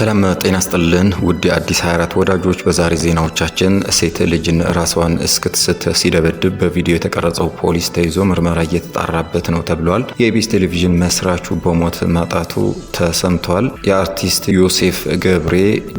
ሰላም ጤና ይስጥልን ውድ አዲስ 24 ወዳጆች፣ በዛሬ ዜናዎቻችን ሴት ልጅን ራስዋን እስክትስት ሲደበድብ በቪዲዮ የተቀረጸው ፖሊስ ተይዞ ምርመራ እየተጣራበት ነው ተብሏል። የኢቢኤስ ቴሌቪዥን መስራቹ በሞት ማጣቱ ተሰምቷል። የአርቲስት ዮሴፍ ገብሬ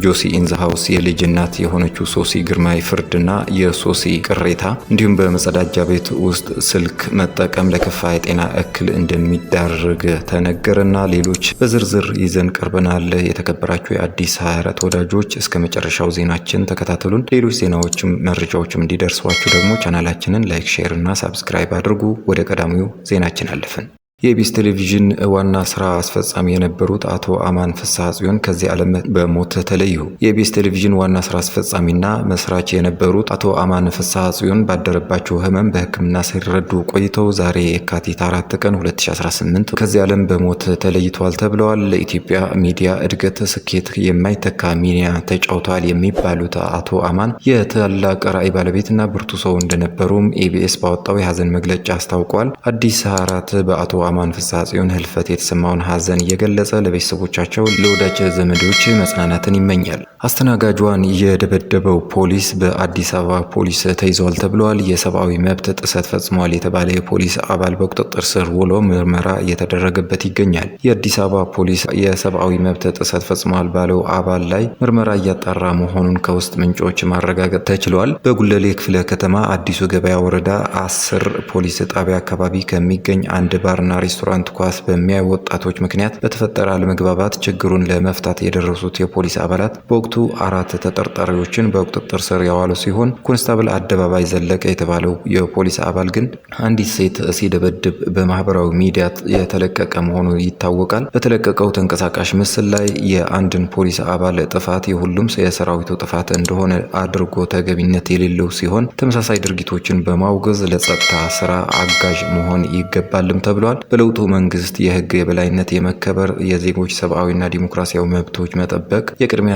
ጆሲ ኢን ዘ ሃውስ የልጅ እናት የሆነችው ሶሲ ግርማይ ፍርድና የሶሲ ቅሬታ እንዲሁም በመጸዳጃ ቤት ውስጥ ስልክ መጠቀም ለከፋ የጤና እክል እንደሚዳርግ ተነገረና ሌሎች በዝርዝር ይዘን ቀርበናል። የተከበራችሁ የአዲስ 24 ወዳጆች እስከ መጨረሻው ዜናችን ተከታተሉን። ሌሎች ዜናዎችም መረጃዎችም እንዲደርሷችሁ ደግሞ ቻናላችንን ላይክ፣ ሼር እና ሰብስክራይብ አድርጉ። ወደ ቀዳሚው ዜናችን አለፍን። የኢቢኤስ ቴሌቪዥን ዋና ስራ አስፈጻሚ የነበሩት አቶ አማን ፍስሐ ጽዮን ከዚህ ዓለም በሞት ተለዩ። የኢቢኤስ ቴሌቪዥን ዋና ስራ አስፈጻሚና መስራች የነበሩት አቶ አማን ፍስሐ ጽዮን ባደረባቸው ህመም በሕክምና ሲረዱ ቆይተው ዛሬ የካቲት 4 ቀን 2018 ከዚህ ዓለም በሞት ተለይተዋል ተብለዋል። ለኢትዮጵያ ሚዲያ እድገት ስኬት የማይተካ ሚና ተጫውተዋል የሚባሉት አቶ አማን የታላቅ ራዕይ ባለቤትና ብርቱ ሰው እንደነበሩም ኢቢኤስ ባወጣው የሀዘን መግለጫ አስታውቋል። አዲስ 24 በአቶ አማን ፍስሐ ጽዮን ህልፈት የተሰማውን ሀዘን እየገለጸ ለቤተሰቦቻቸው ለወዳጅ ዘመዶች መጽናናትን ይመኛል። አስተናጋጇን የደበደበው ፖሊስ በአዲስ አበባ ፖሊስ ተይዟል ተብሏል። የሰብአዊ መብት ጥሰት ፈጽሟል የተባለ የፖሊስ አባል በቁጥጥር ስር ውሎ ምርመራ እየተደረገበት ይገኛል። የአዲስ አበባ ፖሊስ የሰብአዊ መብት ጥሰት ፈጽሟል ባለው አባል ላይ ምርመራ እያጣራ መሆኑን ከውስጥ ምንጮች ማረጋገጥ ተችሏል። በጉለሌ ክፍለ ከተማ አዲሱ ገበያ ወረዳ 10 ፖሊስ ጣቢያ አካባቢ ከሚገኝ አንድ ባርና ሬስቶራንት ኳስ በሚያዩ ወጣቶች ምክንያት በተፈጠረ አለመግባባት ችግሩን ለመፍታት የደረሱት የፖሊስ አባላት በወቅቱ 4 ተጠርጣሪዎችን በቁጥጥር ስር ያዋሉ ሲሆን ኮንስታብል አደባባይ ዘለቀ የተባለው የፖሊስ አባል ግን አንዲት ሴት ሲደበድብ በማህበራዊ ሚዲያ የተለቀቀ መሆኑ ይታወቃል። በተለቀቀው ተንቀሳቃሽ ምስል ላይ የአንድን ፖሊስ አባል ጥፋት የሁሉም የሰራዊቱ ጥፋት እንደሆነ አድርጎ ተገቢነት የሌለው ሲሆን ተመሳሳይ ድርጊቶችን በማውገዝ ለጸጥታ ስራ አጋዥ መሆን ይገባልም ተብሏል። በለውጡ መንግስት የህግ የበላይነት የመከበር የዜጎች ሰብአዊና ዲሞክራሲያዊ መብቶች መጠበቅ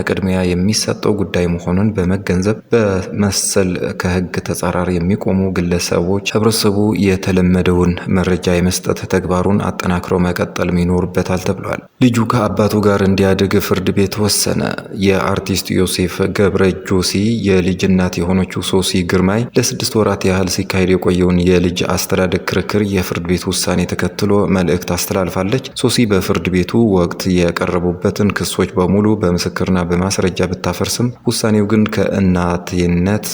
ቅድሚያ የሚሰጠው ጉዳይ መሆኑን በመገንዘብ በመሰል ከህግ ተጻራሪ የሚቆሙ ግለሰቦች ህብረተሰቡ የተለመደውን መረጃ የመስጠት ተግባሩን አጠናክረው መቀጠል ይኖርበታል ተብሏል። ልጁ ከአባቱ ጋር እንዲያድግ ፍርድ ቤት ወሰነ። የአርቲስት ዮሴፍ ገብረ ጆሲ የልጅ እናት የሆነችው ሶሲ ግርማይ ለ6 ወራት ያህል ሲካሄድ የቆየውን የልጅ አስተዳደግ ክርክር የፍርድ ቤት ውሳኔ ተከትሎ መልእክት አስተላልፋለች። ሶሲ በፍርድ ቤቱ ወቅት የቀረቡበትን ክሶች በሙሉ በምስክርና በማስረጃ ብታፈርስም ውሳኔው ግን ከእናትነት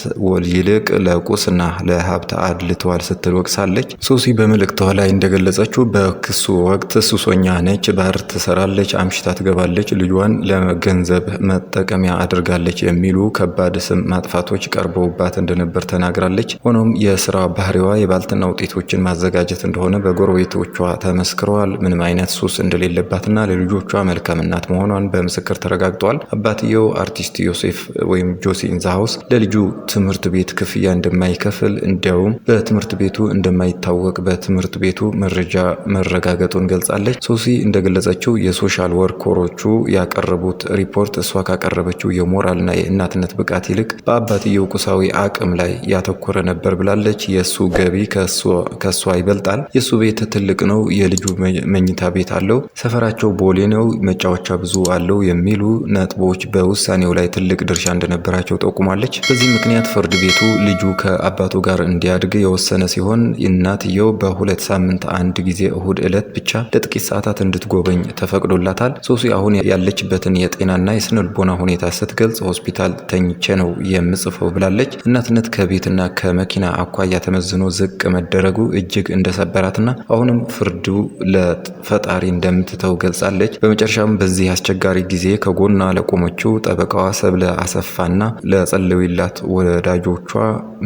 ይልቅ ለቁስና ለሀብት አድልተዋል ስትል ወቅሳለች። ሶሲ በመልእክቷ ላይ እንደገለጸችው በክሱ ወቅት ሱሰኛ ነች፣ ባር ትሰራለች፣ አምሽታ ትገባለች፣ ልጇን ለገንዘብ መጠቀሚያ አድርጋለች የሚሉ ከባድ ስም ማጥፋቶች ቀርበውባት እንደነበር ተናግራለች። ሆኖም የስራ ባህሪዋ የባልትና ውጤቶችን ማዘጋጀት እንደሆነ በጎረቤቶቿ ተመስክረዋል። ምንም አይነት ሱስ እንደሌለባትና ለልጆቿ መልካም እናት መሆኗን በምስክር ተረጋግጧል። አባትየው አርቲስት ዮሴፍ ወይም ጆሲ ኢን ዘ ሃውስ ለልጁ ትምህርት ቤት ክፍያ እንደማይከፍል እንዲያውም በትምህርት ቤቱ እንደማይታወቅ በትምህርት ቤቱ መረጃ መረጋገጡን ገልጻለች። ሶሲ እንደገለጸችው የሶሻል ወርከሮቹ ያቀረቡት ሪፖርት እሷ ካቀረበችው የሞራልና የእናትነት ብቃት ይልቅ በአባትየው ቁሳዊ አቅም ላይ ያተኮረ ነበር ብላለች። የእሱ ገቢ ከእሷ ይበልጣል። የእሱ ቤት ትልቅ ነው፣ የልጁ መኝታ ቤት አለው፣ ሰፈራቸው ቦሌ ነው፣ መጫወቻ ብዙ አለው የሚሉ ነጥቦች በውሳኔው ላይ ትልቅ ድርሻ እንደነበራቸው ጠቁማለች። በዚህ ምክንያት ፍርድ ቤቱ ልጁ ከአባቱ ጋር እንዲያድግ የወሰነ ሲሆን እናትየው በ2 ሳምንት አንድ ጊዜ እሁድ ዕለት ብቻ ለጥቂት ሰዓታት እንድትጎበኝ ተፈቅዶላታል። ሶሲ አሁን ያለችበትን የጤናና የስነ ልቦና ሁኔታ ስትገልጽ ሆስፒታል ተኝቼ ነው የምጽፈው ብላለች። እናትነት ከቤትና ከመኪና አኳያ ተመዝኖ ዝቅ መደረጉ እጅግ እንደሰበራትና አሁንም ፍርዱ ለፈጣሪ እንደምትተው ገልጻለች። በመጨረሻም በዚህ አስቸጋሪ ጊዜ ከጎና ለቆመችው ጠበቃዋ ሰብለ አሰፋና ለጸለዩላት ወዳጆቿ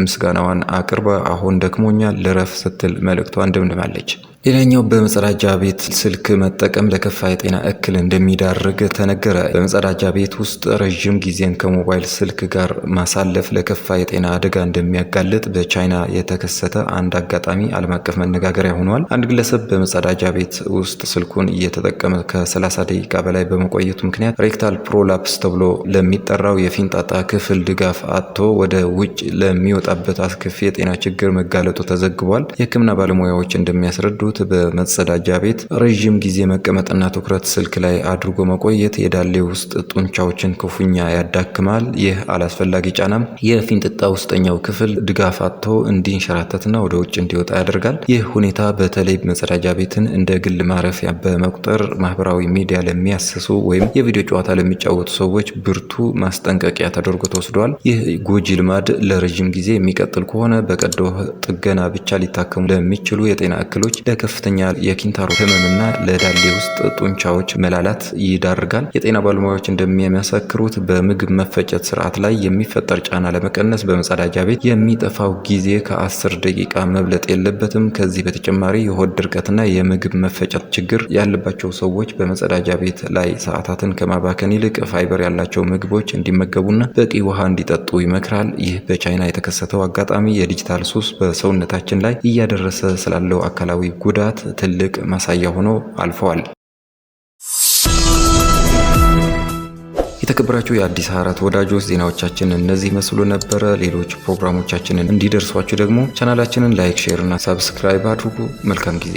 ምስጋናዋን አቅርባ አሁን ደክሞኛል ልረፍ ስትል መልእክቷን ደምድማለች። ሌላኛው በመጸዳጃ ቤት ስልክ መጠቀም ለከፋ የጤና እክል እንደሚዳርግ ተነገረ። በመጸዳጃ ቤት ውስጥ ረዥም ጊዜን ከሞባይል ስልክ ጋር ማሳለፍ ለከፋ የጤና አደጋ እንደሚያጋልጥ በቻይና የተከሰተ አንድ አጋጣሚ ዓለም አቀፍ መነጋገሪያ ሆኗል። አንድ ግለሰብ በመጸዳጃ ቤት ውስጥ ስልኩን እየተጠቀመ ከ30 ደቂቃ በላይ በመቆየቱ ምክንያት ሬክታል ፕሮላፕስ ተብሎ ለሚጠራው የፊንጣጣ ክፍል ድጋፍ አጥቶ ወደ ውጭ ለሚወጣበት አስከፊ የጤና ችግር መጋለጡ ተዘግቧል። የሕክምና ባለሙያዎች እንደሚያስረዱት እንደሚሉት በመጸዳጃ ቤት ረዥም ጊዜ መቀመጥና ትኩረት ስልክ ላይ አድርጎ መቆየት የዳሌ ውስጥ ጡንቻዎችን ክፉኛ ያዳክማል። ይህ አላስፈላጊ ጫናም የፊንጢጣ ውስጠኛው ክፍል ድጋፍ አጥቶ እንዲንሸራተትና ወደ ውጭ እንዲወጣ ያደርጋል። ይህ ሁኔታ በተለይ መጸዳጃ ቤትን እንደ ግል ማረፊያ በመቁጠር ማህበራዊ ሚዲያ ለሚያስሱ ወይም የቪዲዮ ጨዋታ ለሚጫወቱ ሰዎች ብርቱ ማስጠንቀቂያ ተደርጎ ተወስዷል። ይህ ጎጂ ልማድ ለረዥም ጊዜ የሚቀጥል ከሆነ በቀዶ ጥገና ብቻ ሊታከሙ ለሚችሉ የጤና እክሎች፣ ለከፍተኛ የኪንታሮት ህመምና ለዳሌ ውስጥ ጡንቻዎች መላላት ይዳርጋል። የጤና ባለሙያዎች እንደሚመሰክሩት በምግብ መፈጨት ስርዓት ላይ የሚፈጠር ጫና ለመቀነስ በመጸዳጃ ቤት የሚጠፋው ጊዜ ከ10 ደቂቃ መብለጥ የለበትም። ከዚህ በተጨማሪ የሆድ ድርቀትና የምግብ መፈጨት ችግር ያለባቸው ሰዎች በመጸዳጃ ቤት ላይ ሰዓታትን ከማባከን ይልቅ ፋይበር ያላቸው ምግቦች እንዲመገቡና በቂ ውሃ እንዲጠጡ ይመክራል። ይህ በቻይና የተከሰተው አጋጣሚ የዲጂታል ሱስ በሰውነታችን ላይ እያደረሰ ስላለው አካላዊ ጉዳት ትልቅ ማሳያ ሆኖ አልፈዋል። የተከበራችሁ የአዲስ 24 ወዳጆች ዜናዎቻችን እነዚህ መስሎ ነበረ። ሌሎች ፕሮግራሞቻችንን እንዲደርሷችሁ ደግሞ ቻናላችንን ላይክ፣ ሼር እና ሰብስክራይብ አድርጉ። መልካም ጊዜ